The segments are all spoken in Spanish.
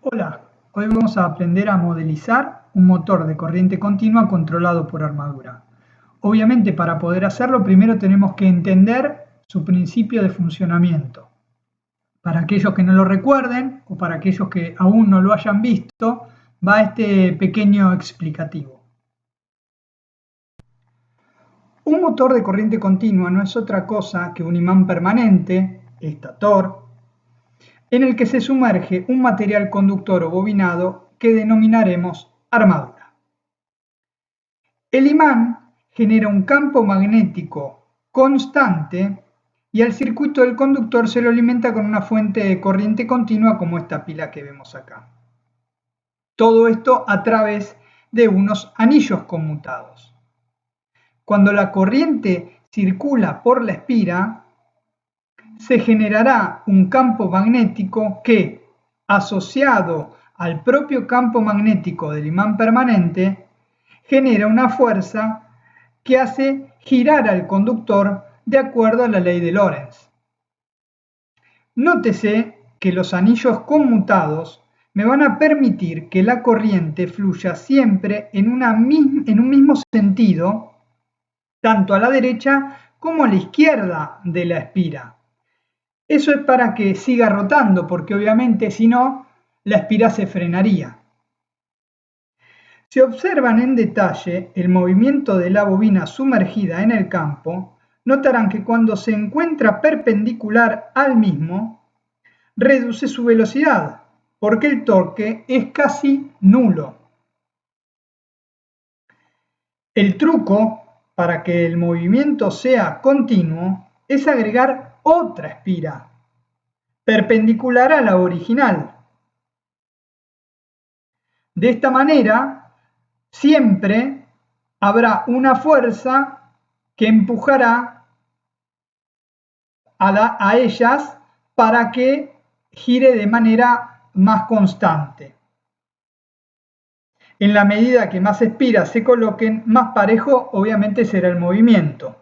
Hola, hoy vamos a aprender a modelizar un motor de corriente continua controlado por armadura. Obviamente, para poder hacerlo primero tenemos que entender su principio de funcionamiento. Para aquellos que no lo recuerden o para aquellos que aún no lo hayan visto, va este pequeño explicativo. Un motor de corriente continua no es otra cosa que un imán permanente, estator, en el que se sumerge un material conductor o bobinado que denominaremos armadura. El imán genera un campo magnético constante y al circuito del conductor se lo alimenta con una fuente de corriente continua como esta pila que vemos acá. Todo esto a través de unos anillos conmutados. Cuando la corriente circula por la espira, se generará un campo magnético que, asociado al propio campo magnético del imán permanente, genera una fuerza que hace girar al conductor de acuerdo a la ley de Lorentz. Nótese que los anillos conmutados me van a permitir que la corriente fluya siempre en un mismo sentido, tanto a la derecha como a la izquierda de la espira. Eso es para que siga rotando, porque obviamente si no, la espira se frenaría. Si observan en detalle el movimiento de la bobina sumergida en el campo, notarán que cuando se encuentra perpendicular al mismo, reduce su velocidad, porque el torque es casi nulo. El truco para que el movimiento sea continuo es agregar otra espira, perpendicular a la original. De esta manera, siempre habrá una fuerza que empujará a ellas para que gire de manera más constante. En la medida que más espiras se coloquen, más parejo obviamente será el movimiento.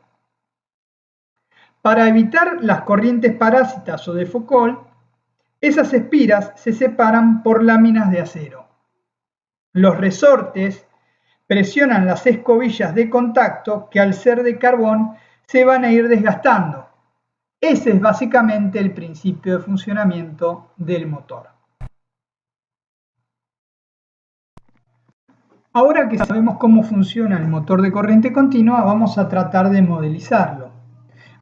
Para evitar las corrientes parásitas o de Foucault, esas espiras se separan por láminas de acero. Los resortes presionan las escobillas de contacto que al ser de carbón se van a ir desgastando. Ese es básicamente el principio de funcionamiento del motor. Ahora que sabemos cómo funciona el motor de corriente continua, vamos a tratar de modelizarlo.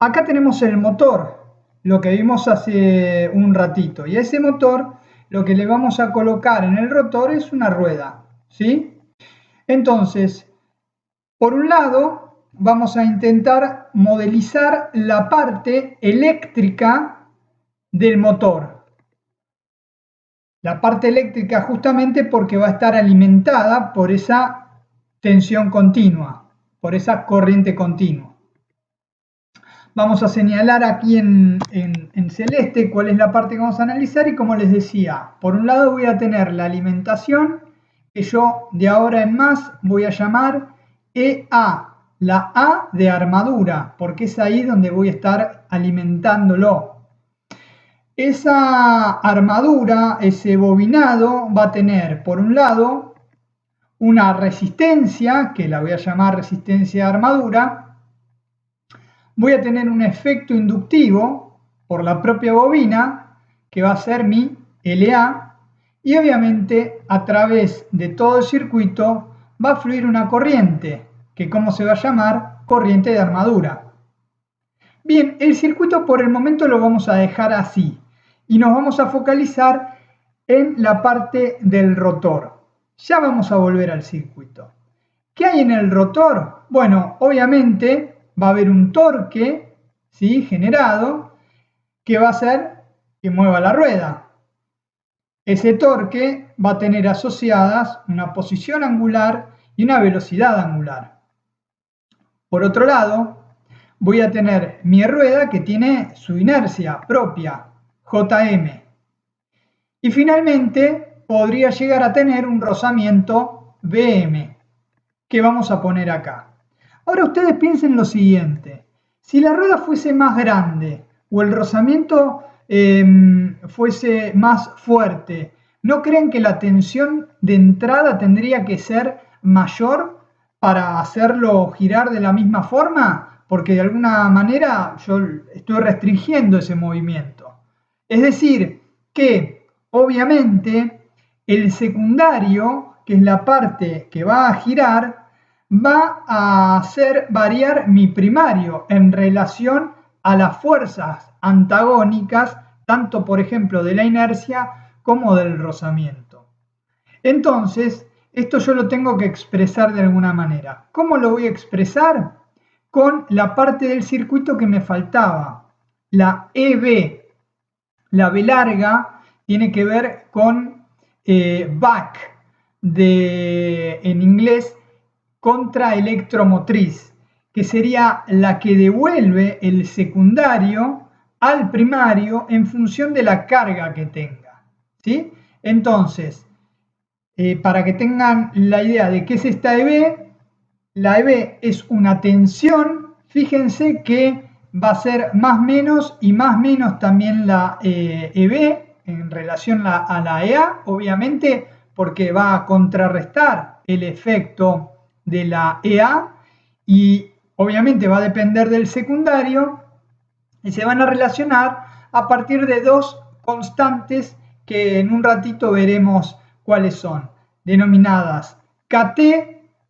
Acá tenemos el motor, lo que vimos hace un ratito, y a ese motor lo que le vamos a colocar en el rotor es una rueda, ¿sí? Entonces, por un lado, vamos a intentar modelizar la parte eléctrica del motor. La parte eléctrica justamente porque va a estar alimentada por esa tensión continua, por esa corriente continua. Vamos a señalar aquí en celeste cuál es la parte que vamos a analizar y como les decía, por un lado voy a tener la alimentación que yo de ahora en más voy a llamar EA, la A de armadura, porque es ahí donde voy a estar alimentándolo. Esa armadura, ese bobinado, va a tener por un lado una resistencia, que la voy a llamar resistencia de armadura. Voy a tener un efecto inductivo por la propia bobina, que va a ser mi LA, y obviamente a través de todo el circuito va a fluir una corriente, que ¿cómo se va a llamar? Corriente de armadura. Bien, el circuito por el momento lo vamos a dejar así y nos vamos a focalizar en la parte del rotor. Ya vamos a volver al circuito. ¿Qué hay en el rotor? Bueno, obviamente va a haber un torque, ¿sí?, generado que va a hacer que mueva la rueda. Ese torque va a tener asociadas una posición angular y una velocidad angular. Por otro lado, voy a tener mi rueda que tiene su inercia propia, Jm. Y finalmente podría llegar a tener un rozamiento Vm, que vamos a poner acá. Ahora ustedes piensen lo siguiente, si la rueda fuese más grande o el rozamiento fuese más fuerte, ¿No creen que la tensión de entrada tendría que ser mayor para hacerlo girar de la misma forma? Porque de alguna manera yo estoy restringiendo ese movimiento. Es decir, que obviamente el secundario, que es la parte que va a girar, va a hacer variar mi primario en relación a las fuerzas antagónicas, tanto por ejemplo de la inercia como del rozamiento. Entonces, esto yo lo tengo que expresar de alguna manera. ¿Cómo lo voy a expresar? Con la parte del circuito que me faltaba, la EB. La B larga tiene que ver con back, en inglés contraelectromotriz, que sería la que devuelve el secundario al primario en función de la carga que tenga. ¿Sí? Entonces, para que tengan la idea de qué es esta EB, la EB es una tensión, fíjense que va a ser más menos y más menos también la EB en relación a la EA, obviamente porque va a contrarrestar el efecto de la EA y obviamente va a depender del secundario y se van a relacionar a partir de dos constantes que en un ratito veremos cuáles son, denominadas KT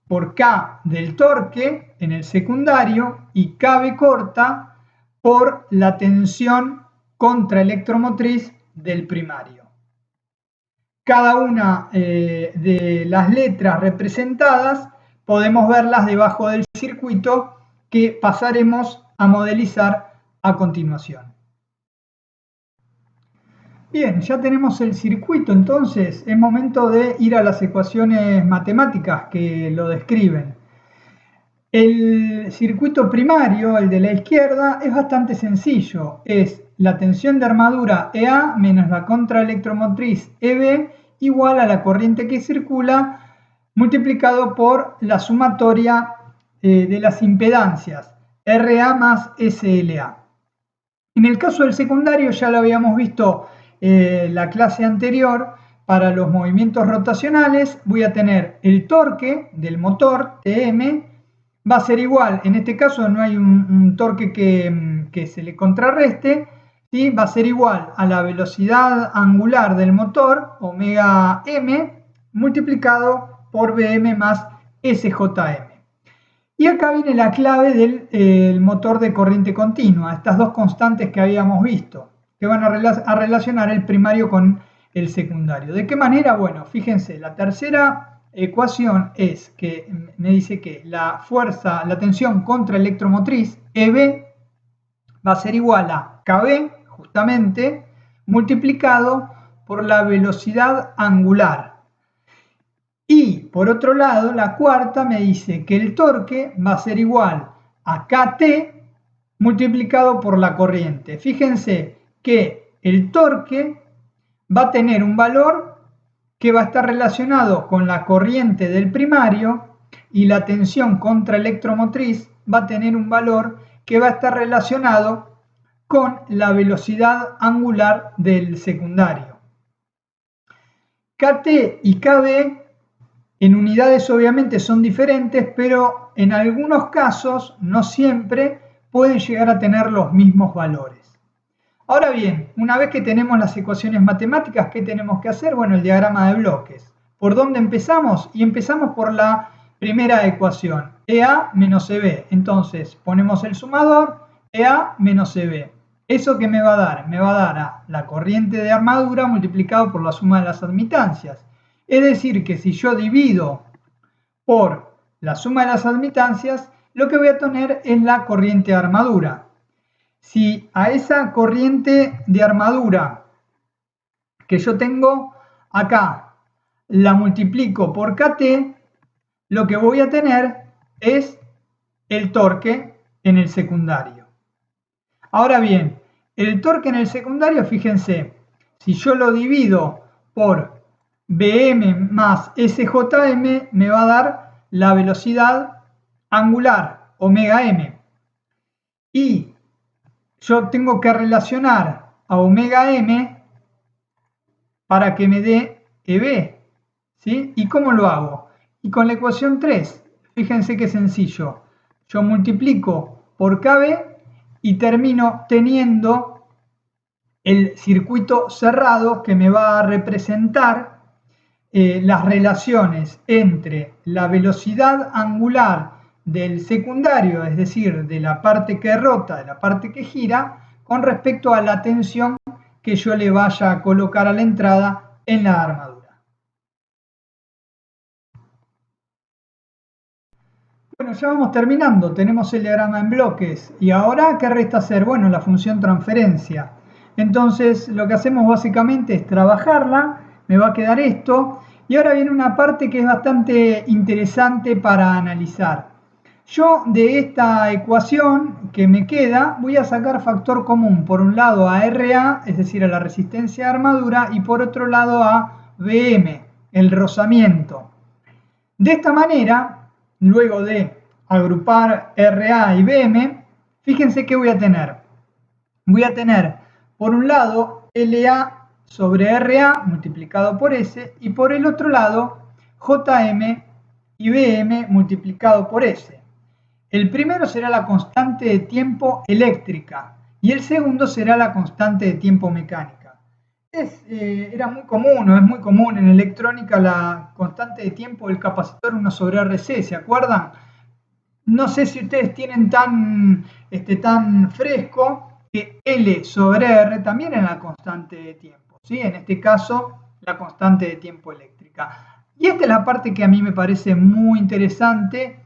por K del torque en el secundario y KB corta por la tensión contraelectromotriz del primario. Cada una de las letras representadas podemos verlas debajo del circuito que pasaremos a modelizar a continuación. Bien, ya tenemos el circuito, entonces es momento de ir a las ecuaciones matemáticas que lo describen. El circuito primario, el de la izquierda, es bastante sencillo. Es la tensión de armadura EA menos la contraelectromotriz EB igual a la corriente que circula multiplicado por la sumatoria de las impedancias RA más SLA. En el caso del secundario ya lo habíamos visto la clase anterior. Para los movimientos rotacionales voy a tener el torque del motor Tm, va a ser igual, en este caso no hay un torque que se le contrarreste, ¿sí? Va a ser igual a la velocidad angular del motor, omega m, multiplicado por Bm más SJm. Y acá viene la clave del motor de corriente continua, estas dos constantes que habíamos visto, que van a relacionar el primario con el secundario. ¿De qué manera? Bueno, fíjense, la tercera ecuación es que me dice que la fuerza, la tensión contraelectromotriz, EB, va a ser igual a KB, justamente, multiplicado por la velocidad angular. Y por otro lado, la cuarta me dice que el torque va a ser igual a KT multiplicado por la corriente. Fíjense que el torque va a tener un valor que va a estar relacionado con la corriente del primario y la tensión contraelectromotriz va a tener un valor que va a estar relacionado con la velocidad angular del secundario. KT y KB en unidades obviamente son diferentes, pero en algunos casos, no siempre, pueden llegar a tener los mismos valores. Ahora bien, una vez que tenemos las ecuaciones matemáticas, ¿qué tenemos que hacer? Bueno, el diagrama de bloques. ¿Por dónde empezamos? Y empezamos por la primera ecuación, EA menos EB. Entonces, ponemos el sumador, EA menos EB. ¿Eso qué me va a dar? Me va a dar a la corriente de armadura multiplicado por la suma de las admitancias. Es decir, que si yo divido por la suma de las admitancias, lo que voy a tener es la corriente de armadura. Si a esa corriente de armadura que yo tengo acá la multiplico por KT, lo que voy a tener es el torque en el secundario. Ahora bien, el torque en el secundario, fíjense, si yo lo divido por Bm más SJm, me va a dar la velocidad angular, omega m. Y yo tengo que relacionar a omega m para que me dé EB. ¿Sí? ¿Y cómo lo hago? Y con la ecuación 3, fíjense qué sencillo. Yo multiplico por KB y termino teniendo el circuito cerrado que me va a representar las relaciones entre la velocidad angular del secundario, es decir, de la parte que rota, de la parte que gira, con respecto a la tensión que yo le vaya a colocar a la entrada en la armadura. Bueno, ya vamos terminando, tenemos el diagrama en bloques y ahora ¿qué resta hacer? Bueno, la función transferencia. Entonces lo que hacemos básicamente es trabajarla, me va a quedar esto y ahora viene una parte que es bastante interesante para analizar. Yo de esta ecuación que me queda voy a sacar factor común, por un lado a RA, es decir, a la resistencia de armadura, y por otro lado a BM, el rozamiento. De esta manera, luego de agrupar RA y BM, fíjense que voy a tener. Voy a tener, por un lado, LA sobre RA multiplicado por S, y por el otro lado, JM y BM multiplicado por S. El primero será la constante de tiempo eléctrica y el segundo será la constante de tiempo mecánica. Era muy común, o es muy común en electrónica la constante de tiempo del capacitor 1 sobre RC, ¿se acuerdan? No sé si ustedes tienen tan fresco que L sobre R también es la constante de tiempo, ¿sí? En este caso, la constante de tiempo eléctrica. Y esta es la parte que a mí me parece muy interesante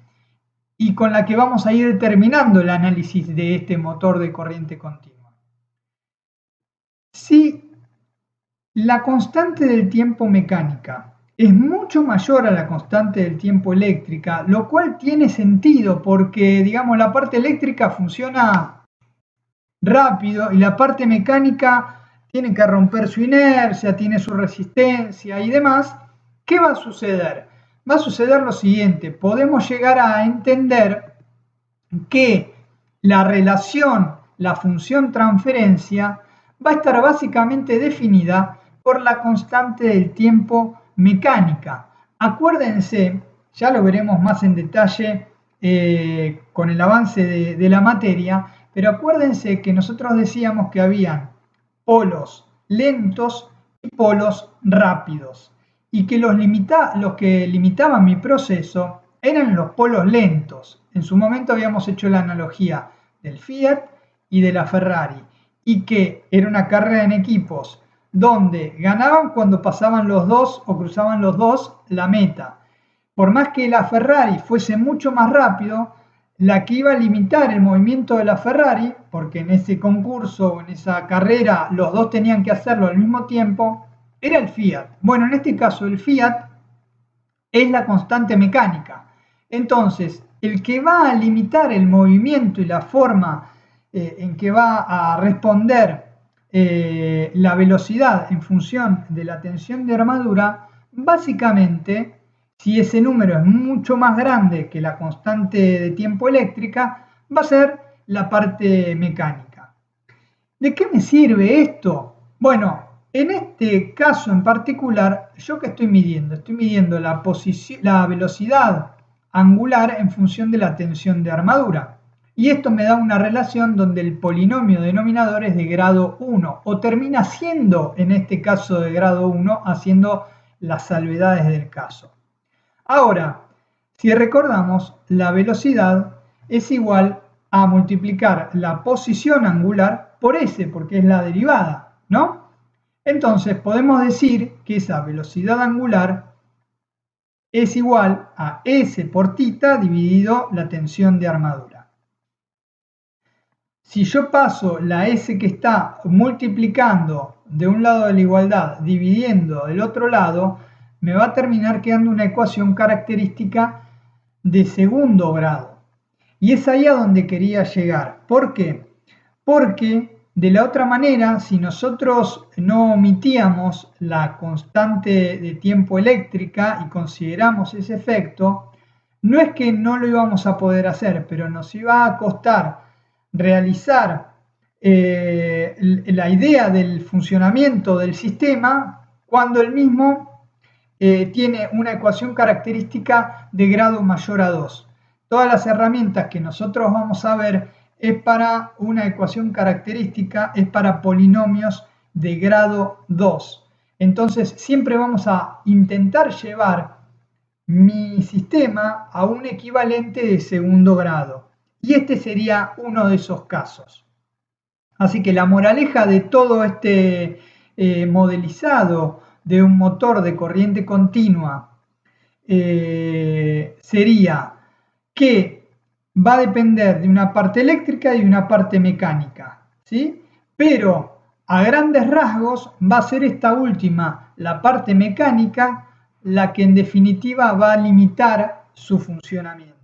y con la que vamos a ir terminando el análisis de este motor de corriente continua. Si la constante del tiempo mecánica es mucho mayor a la constante del tiempo eléctrica, lo cual tiene sentido porque, digamos, la parte eléctrica funciona rápido y la parte mecánica tiene que romper su inercia, tiene su resistencia y demás. ¿Qué va a suceder? Va a suceder lo siguiente, podemos llegar a entender que la relación, la función transferencia, va a estar básicamente definida por la constante del tiempo mecánica. Acuérdense, ya lo veremos más en detalle con el avance de la materia, pero acuérdense que nosotros decíamos que habían polos lentos y polos rápidos, y que los que limitaban mi proceso eran los polos lentos. En su momento habíamos hecho la analogía del Fiat y de la Ferrari, y que era una carrera en equipos donde ganaban cuando pasaban los dos o cruzaban los dos la meta. Por más que la Ferrari fuese mucho más rápido, la que iba a limitar el movimiento de la Ferrari, porque en ese concurso, en esa carrera, los dos tenían que hacerlo al mismo tiempo, era el Fiat. Bueno, en este caso el Fiat es la constante mecánica. Entonces, el que va a limitar el movimiento y la forma en que va a responder la velocidad en función de la tensión de armadura, básicamente, si ese número es mucho más grande que la constante de tiempo eléctrica, va a ser la parte mecánica. ¿De qué me sirve esto? Bueno, en este caso en particular, ¿yo qué estoy midiendo? Estoy midiendo la velocidad angular en función de la tensión de armadura. Y esto me da una relación donde el polinomio denominador es de grado 1, o termina siendo, en este caso, de grado 1, haciendo las salvedades del caso. Ahora, si recordamos, la velocidad es igual a multiplicar la posición angular por S, porque es la derivada, ¿no? Entonces podemos decir que esa velocidad angular es igual a S por θ dividido la tensión de armadura. Si yo paso la S que está multiplicando de un lado de la igualdad dividiendo del otro lado, me va a terminar quedando una ecuación característica de segundo grado. Y es ahí a donde quería llegar. ¿Por qué? Porque de la otra manera, si nosotros no omitíamos la constante de tiempo eléctrica y consideramos ese efecto, no es que no lo íbamos a poder hacer, pero nos iba a costar realizar la idea del funcionamiento del sistema cuando el mismo tiene una ecuación característica de grado mayor a 2. Todas las herramientas que nosotros vamos a ver es para una ecuación característica, es para polinomios de grado 2. Entonces siempre vamos a intentar llevar mi sistema a un equivalente de segundo grado. Y este sería uno de esos casos. Así que la moraleja de todo este modelizado de un motor de corriente continua sería que va a depender de una parte eléctrica y una parte mecánica, ¿sí? Pero a grandes rasgos va a ser esta última, la parte mecánica, la que en definitiva va a limitar su funcionamiento.